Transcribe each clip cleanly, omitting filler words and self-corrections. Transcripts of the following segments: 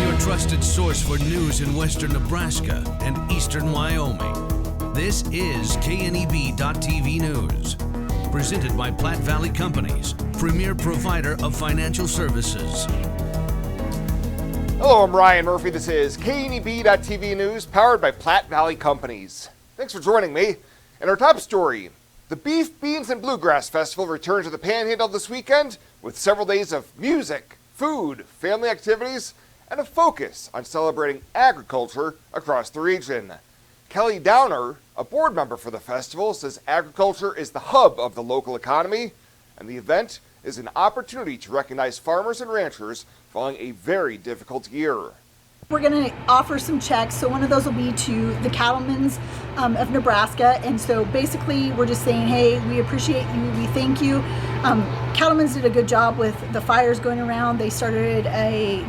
your trusted source for news in western Nebraska and eastern Wyoming. This is KNEB.TV News. Presented by Platte Valley Companies, premier provider of financial services. Hello, I'm Ryan Murphy. This is KNEB.TV News, powered by Platte Valley Companies. Thanks for joining me. And our top story, the Beef, Beans, and Bluegrass Festival returned to the Panhandle this weekend with several days of music, food, family activities, and a focus on celebrating agriculture across the region. Kelly Downer, a board member for the festival, says agriculture is the hub of the local economy, and the event is an opportunity to recognize farmers and ranchers following a very difficult year. We're going to offer some checks, so one of those will be to the cattlemen's of Nebraska, and so basically we're just saying, hey, we appreciate you, we thank you. Cattlemen's did a good job with the fires going around. They started a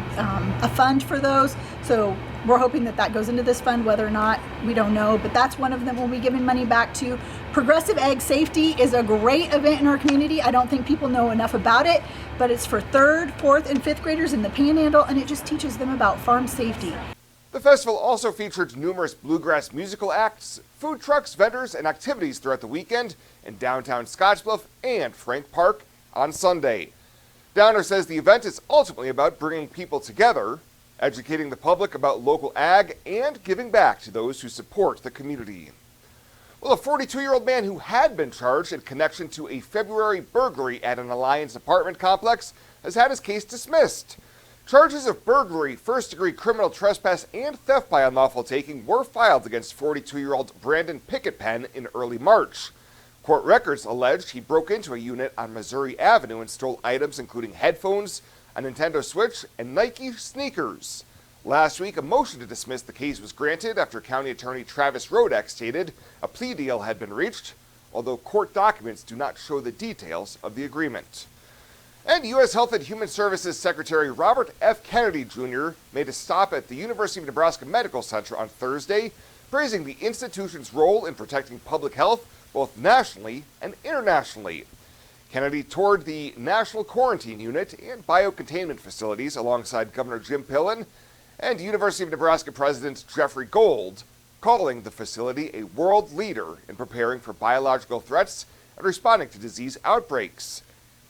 fund for those, so we're hoping that that goes into this fund. Whether or not, we don't know, but that's one of them we'll be giving money back to. Progressive Ag Safety is a great event in our community. I don't think people know enough about it, but it's for 3rd, 4th, and 5th graders in the Panhandle, and it just teaches them about farm safety. The festival also featured numerous bluegrass musical acts, food trucks, vendors, and activities throughout the weekend in downtown Scottsbluff and Frank Park on Sunday. Downer says the event is ultimately about bringing people together, educating the public about local ag, and giving back to those who support the community. Well, a 42-year-old man who had been charged in connection to a February burglary at an Alliance apartment complex has had his case dismissed. Charges of burglary, first-degree criminal trespass, and theft by unlawful taking were filed against 42-year-old Brandon Pickett-Penn in early March. Court records alleged he broke into a unit on Missouri Avenue and stole items including headphones, a Nintendo Switch, and Nike sneakers. Last week, a motion to dismiss the case was granted after County Attorney Travis Rodak stated a plea deal had been reached, although court documents do not show the details of the agreement. And U.S. Health and Human Services Secretary Robert F. Kennedy Jr. made a stop at the University of Nebraska Medical Center on Thursday, praising the institution's role in protecting public health both nationally and internationally. Kennedy toured the National Quarantine Unit and biocontainment facilities alongside Governor Jim Pillen and University of Nebraska President Jeffrey Gold, calling the facility a world leader in preparing for biological threats and responding to disease outbreaks.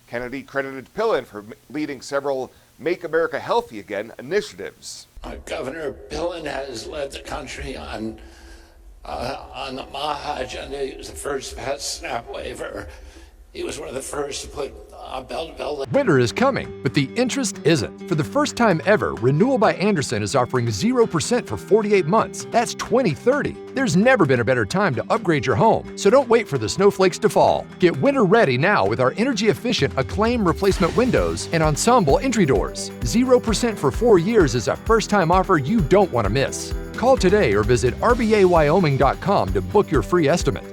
Kennedy credited Pillen for leading several Make America Healthy Again initiatives. Governor Pillen has led the country on the MAHA agenda. He was the first to pass SNAP waiver. He was one of the first to put bell-to-bell. Winter is coming, but the interest isn't. For the first time ever, Renewal by Anderson is offering 0% for 48 months. That's 2030. There's never been a better time to upgrade your home, so don't wait for the snowflakes to fall. Get winter ready now with our energy-efficient Acclaim replacement windows and Ensemble entry doors. 0% for 4 years is a first-time offer you don't want to miss. Call today or visit rbawyoming.com to book your free estimate.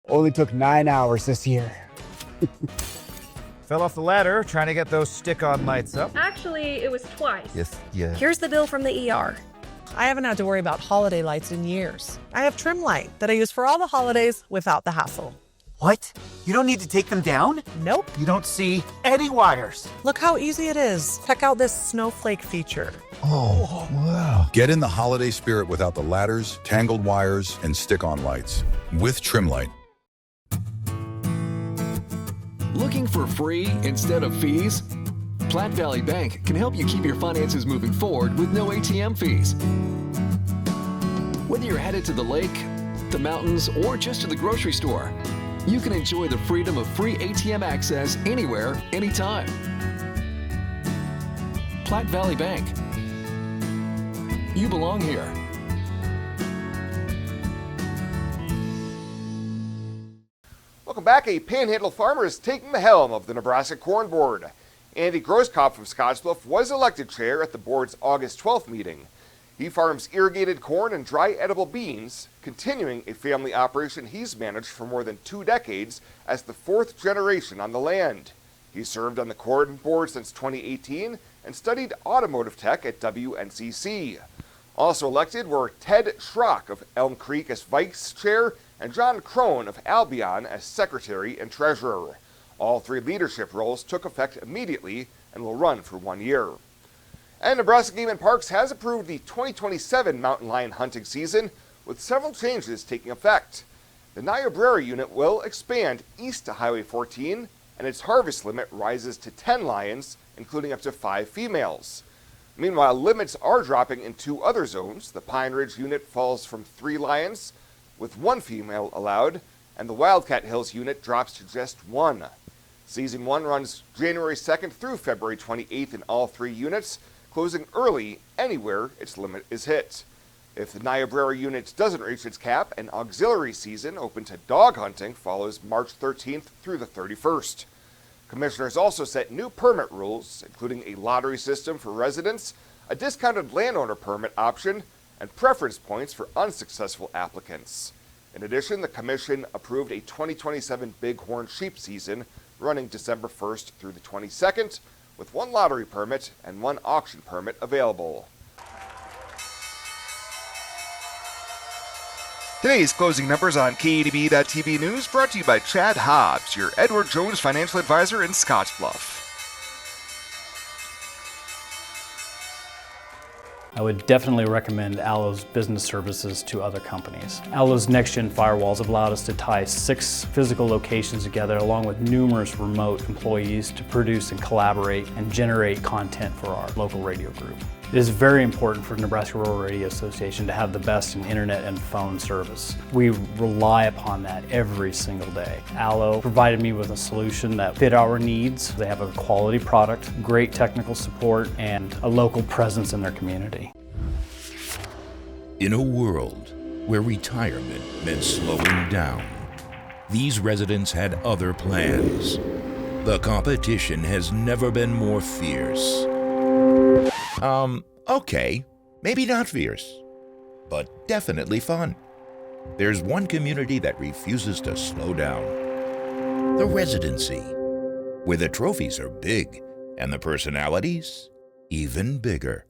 Only took 9 hours this year. Fell off the ladder trying to get those stick-on lights up. Actually, it was twice. Yes, yeah. Here's the bill from the ER. I haven't had to worry about holiday lights in years. I have trim light that I use for all the holidays without the hassle. What? You don't need to take them down? Nope. You don't see any wires. Look how easy it is. Check out this snowflake feature. Oh, wow. Get in the holiday spirit without the ladders, tangled wires, and stick-on lights. With trim light. Looking for free instead of fees? Platte Valley Bank can help you keep your finances moving forward with no ATM fees. Whether you're headed to the lake, the mountains, or just to the grocery store, you can enjoy the freedom of free ATM access anywhere, anytime. Platte Valley Bank. You belong here. Welcome back. A Panhandle farmer is taking the helm of the Nebraska Corn Board. Andy Grosskopf from Scottsbluff was elected chair at the board's August 12th meeting. He farms irrigated corn and dry edible beans, continuing a family operation he's managed for more than 2 decades as the 4th generation on the land. He served on the Corn Board since 2018 and studied automotive tech at WNCC. Also elected were Ted Schrock of Elm Creek as vice chair and John Crone of Albion as secretary and treasurer. All 3 leadership roles took effect immediately and will run for 1 year. And Nebraska Game and Parks has approved the 2027 mountain lion hunting season, with several changes taking effect. The Niobrara unit will expand east to Highway 14, and its harvest limit rises to 10 lions, including up to 5 females. Meanwhile, limits are dropping in 2 other zones. The Pine Ridge unit falls from 3 lions, with 1 female allowed, and the Wildcat Hills unit drops to just 1. Season 1 runs January 2nd through February 28th in all 3 units, closing early anywhere its limit is hit. If the Niobrara unit doesn't reach its cap, an auxiliary season open to dog hunting follows March 13th through the 31st. Commissioners also set new permit rules, including a lottery system for residents, a discounted landowner permit option, and preference points for unsuccessful applicants. In addition, the Commission approved a 2027 bighorn sheep season running December 1st through the 22nd, with 1 lottery permit and 1 auction permit available. Today's closing numbers on KNEB.TV News brought to you by Chad Hobbs, your Edward Jones financial advisor in Scottsbluff. I would definitely recommend Allo's business services to other companies. Allo's next-gen firewalls have allowed us to tie 6 physical locations together along with numerous remote employees to produce and collaborate and generate content for our local radio group. It is very important for Nebraska Rural Radio Association to have the best in internet and phone service. We rely upon that every single day. Allo provided me with a solution that fit our needs. They have a quality product, great technical support, and a local presence in their community. In a world where retirement meant slowing down, these residents had other plans. The competition has never been more fierce. Okay, maybe not fierce, but definitely fun. There's one community that refuses to slow down. The Residency, where the trophies are big and the personalities even bigger.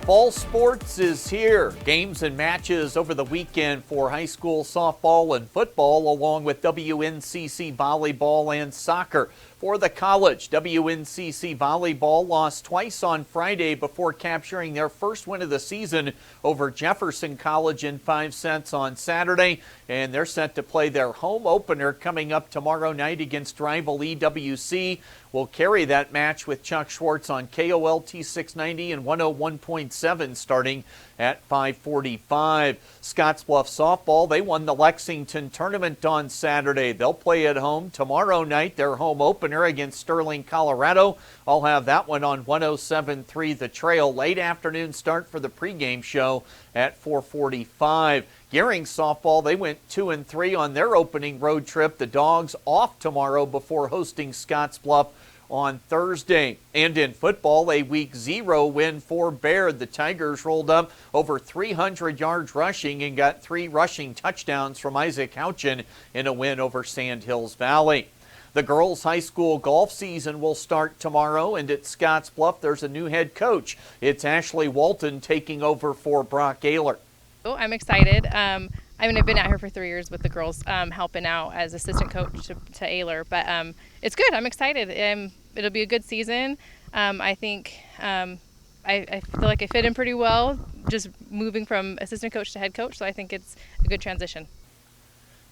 Fall sports is here. Games and matches over the weekend for high school softball and football, along with WNCC volleyball and soccer. For the college, WNCC volleyball lost twice on Friday before capturing their first win of the season over Jefferson College in 5 sets on Saturday. And they're set to play their home opener coming up tomorrow night against rival EWC. We'll carry that match with Chuck Schwartz on KOLT 690 and 101.7 starting at 5:45. Scottsbluff softball, they won the Lexington tournament on Saturday. They'll play at home tomorrow night, their home opener against Sterling, Colorado. I'll have that one on 107.3 The Trail. Late afternoon start for the pregame show at 4:45. Gering softball, they went 2-3 on their opening road trip. The Dogs off tomorrow before hosting Scottsbluff on Thursday. And in football, a week 0 win for Baird. The Tigers rolled up over 300 yards rushing and got 3 rushing touchdowns from Isaac Houchin in a win over Sand Hills Valley. The girls' high school golf season will start tomorrow, and at Scottsbluff, there's a new head coach. It's Ashley Walton taking over for Brock Ayler. Oh, I'm excited. I've been out here for 3 years with the girls, helping out as assistant coach to Ayler, but it's good. I'm excited. It'll be a good season. I think I feel like I fit in pretty well, just moving from assistant coach to head coach, so I think it's a good transition.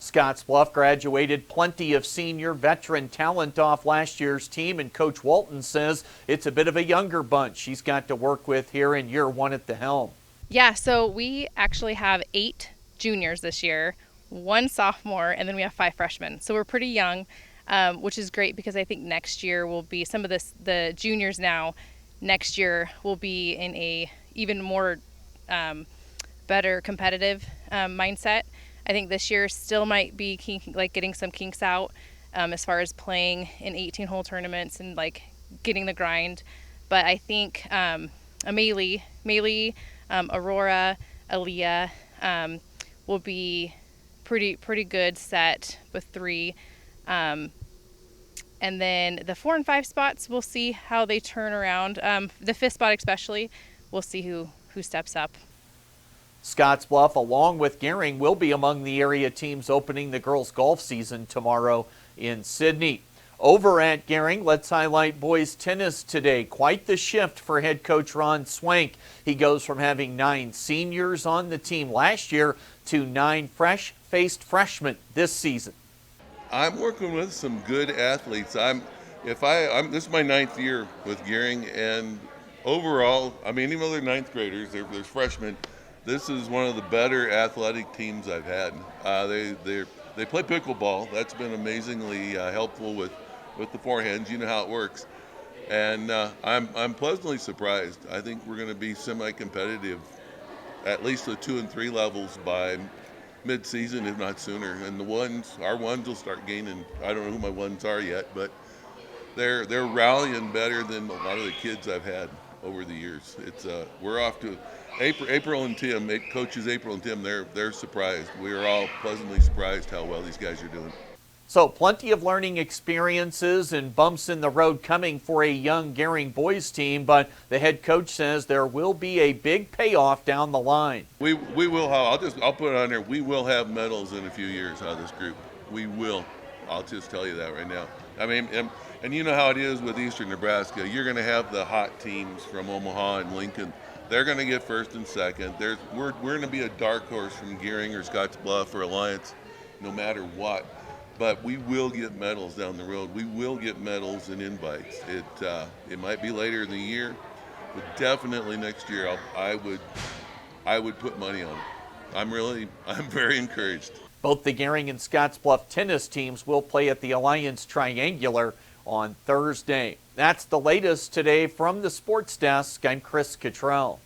Scottsbluff graduated plenty of senior veteran talent off last year's team, and Coach Walton says it's a bit of a younger bunch she's got to work with here in year 1 at the helm. Yeah, so we actually have 8 juniors this year, 1 sophomore, and then we have 5 freshmen. So we're pretty young, which is great because I think next year will be some of the juniors now. Next year will be in a even more better competitive mindset. I think this year still might be getting some kinks out as far as playing in 18-hole tournaments and getting the grind. But I think Amelie, Aurora, Aaliyah will be pretty good set with 3. And then the 4 and 5 spots, we'll see how they turn around. The 5th spot especially, we'll see who steps up. Scottsbluff, along with Gering, will be among the area teams opening the girls' golf season tomorrow in Sydney. Over at Gering, let's highlight boys tennis today. Quite the shift for head coach Ron Swank. He goes from having 9 seniors on the team last year to 9 fresh-faced freshmen this season. I'm working with some good athletes. This is my 9th year with Gering, and overall, I mean, even though they're 9th graders, they're freshmen, this is one of the better athletic teams I've had. They play pickleball. That's been amazingly helpful with the forehands. You know how it works. And I'm pleasantly surprised. I think we're going to be semi-competitive, at least the 2 and 3 levels by mid-season, if not sooner. And our ones will start gaining. I don't know who my ones are yet, but they're rallying better than a lot of the kids I've had over the years. We're off to April and Tim, coaches April and Tim. They're surprised. We are all pleasantly surprised how well these guys are doing. So plenty of learning experiences and bumps in the road coming for a young Gering boys team, but the head coach says there will be a big payoff down the line. We will have, I'll put it on there, we will have medals in a few years out of this group. We will. I'll just tell you that right now. I mean, and you know how it is with Eastern Nebraska. You're going to have the hot teams from Omaha and Lincoln. They're going to get first and second. We're going to be a dark horse from Gering or Scottsbluff or Alliance, no matter what. But we will get medals down the road. We will get medals and invites. It might be later in the year, but definitely next year. I would put money on it. I'm very encouraged. Both the Gering and Scottsbluff tennis teams will play at the Alliance Triangular on Thursday. That's the latest today from the Sports Desk. I'm Chris Cottrell.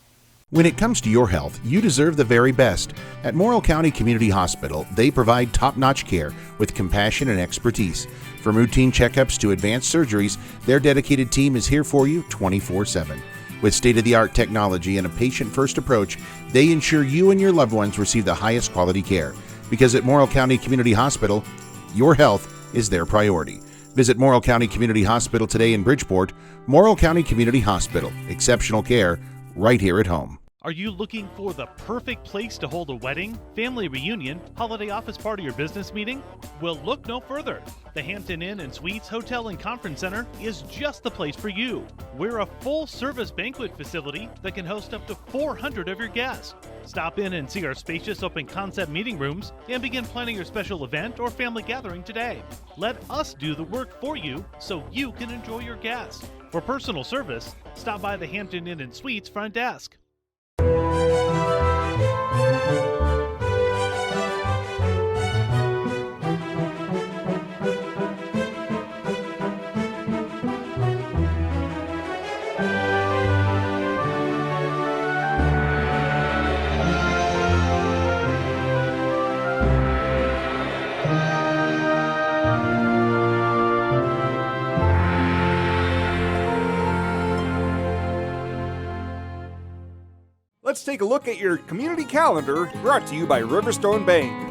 When it comes to your health, you deserve the very best. At Morrill County Community Hospital, they provide top-notch care with compassion and expertise. From routine checkups to advanced surgeries, their dedicated team is here for you 24/7. With state-of-the-art technology and a patient-first approach, they ensure you and your loved ones receive the highest quality care. Because at Morrill County Community Hospital, your health is their priority. Visit Morrill County Community Hospital today in Bridgeport. Morrill County Community Hospital. Exceptional care right here at home. Are you looking for the perfect place to hold a wedding, family reunion, holiday office party, or business meeting? Well, look no further. The Hampton Inn and Suites Hotel and Conference Center is just the place for you. We're a full-service banquet facility that can host up to 400 of your guests. Stop in and see our spacious open-concept meeting rooms and begin planning your special event or family gathering today. Let us do the work for you so you can enjoy your guests. For personal service, stop by the Hampton Inn and Suites front desk. Let's take a look at your community calendar, brought to you by Riverstone Bank.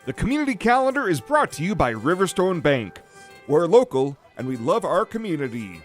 The community calendar is brought to you by Riverstone Bank. We're local and we love our community.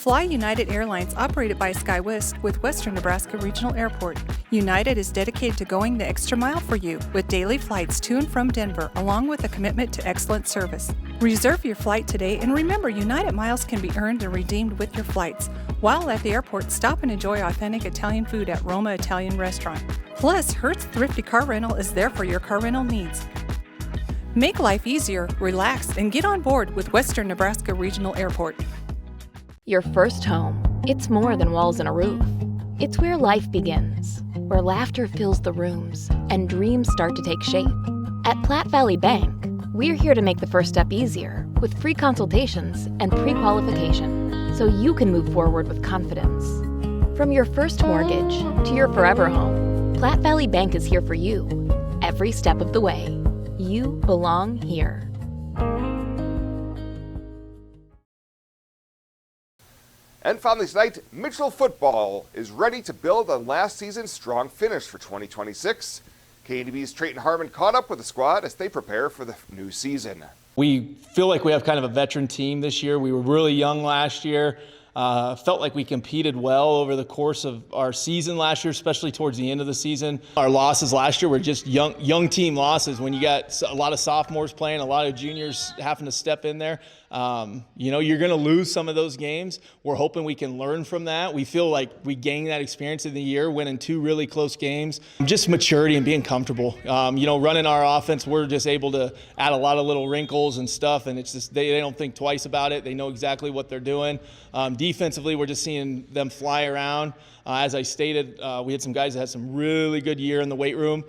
Fly United Airlines, operated by SkyWest with Western Nebraska Regional Airport. United is dedicated to going the extra mile for you with daily flights to and from Denver, along with a commitment to excellent service. Reserve your flight today, and remember, United miles can be earned and redeemed with your flights. While at the airport, stop and enjoy authentic Italian food at Roma Italian Restaurant. Plus, Hertz Thrifty Car Rental is there for your car rental needs. Make life easier, relax, and get on board with Western Nebraska Regional Airport. Your first home. It's more than walls and a roof. It's where life begins, where laughter fills the rooms and dreams start to take shape. At Platte Valley Bank, we're here to make the first step easier with free consultations and pre-qualification so you can move forward with confidence. From your first mortgage to your forever home, Platte Valley Bank is here for you every step of the way. You belong here. And finally tonight, Mitchell football is ready to build on last season's strong finish for 2026. KNEB's Trayton Harmon caught up with the squad as they prepare for the new season. We feel like we have kind of a veteran team this year. We were really young last year. Felt like we competed well over the course of our season last year, especially towards the end of the season. Our losses last year were just young team losses. When you got a lot of sophomores playing, a lot of juniors having to step in there, you're going to lose some of those games. We're hoping we can learn from that. We feel like we gained that experience in the year, winning 2 really close games. Just maturity and being comfortable. Running our offense, we're just able to add a lot of little wrinkles and stuff, and it's just they don't think twice about it. They know exactly what they're doing. Defensively, we're just seeing them fly around. As I stated, we had some guys that had some really good year in the weight room.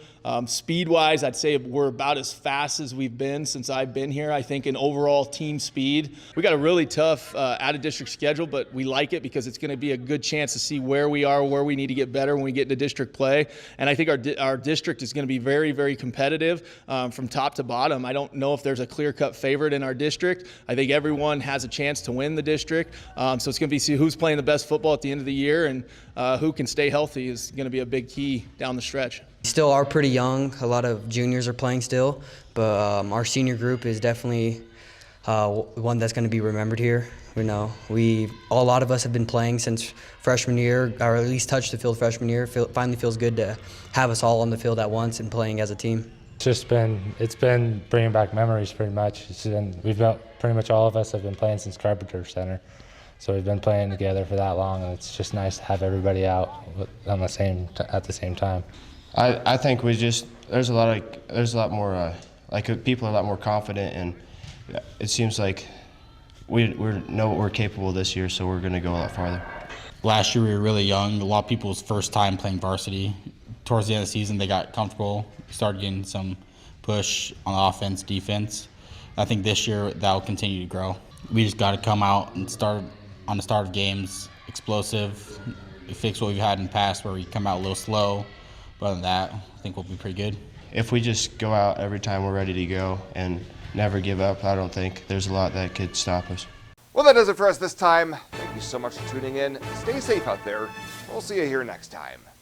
Speed-wise, I'd say we're about as fast as we've been since I've been here, I think, in overall team speed. We got a really tough out-of-district schedule, but we like it because it's going to be a good chance to see where we are, where we need to get better when we get into district play. And I think our district is going to be very, very competitive from top to bottom. I don't know if there's a clear-cut favorite in our district. I think everyone has a chance to win the district. So it's going to be see who's playing the best football at the end of the year, and who can stay healthy is going to be a big key down the stretch. We still are pretty young. A lot of juniors are playing still, but our senior group is definitely one that's going to be remembered here. A lot of us have been playing since freshman year, or at least touched the field freshman year. Finally feels good to have us all on the field at once and playing as a team. It's been bringing back memories pretty much. Pretty much all of us have been playing since Carpenter Center. So we've been playing together for that long, and it's just nice to have everybody out at the same time. I think there's a lot more people are a lot more confident, and it seems like we know what we're capable this year, so we're going to go a lot farther. Last year we were really young. A lot of people's first time playing varsity. Towards the end of the season, they got comfortable, started getting some push on offense, defense. I think this year that will continue to grow. We just got to come out and start on the start of games, explosive, fix what we've had in the past where we come out a little slow. But other than that, I think we'll be pretty good. If we just go out every time we're ready to go and never give up, I don't think there's a lot that could stop us. Well, that does it for us this time. Thank you so much for tuning in. Stay safe out there. We'll see you here next time.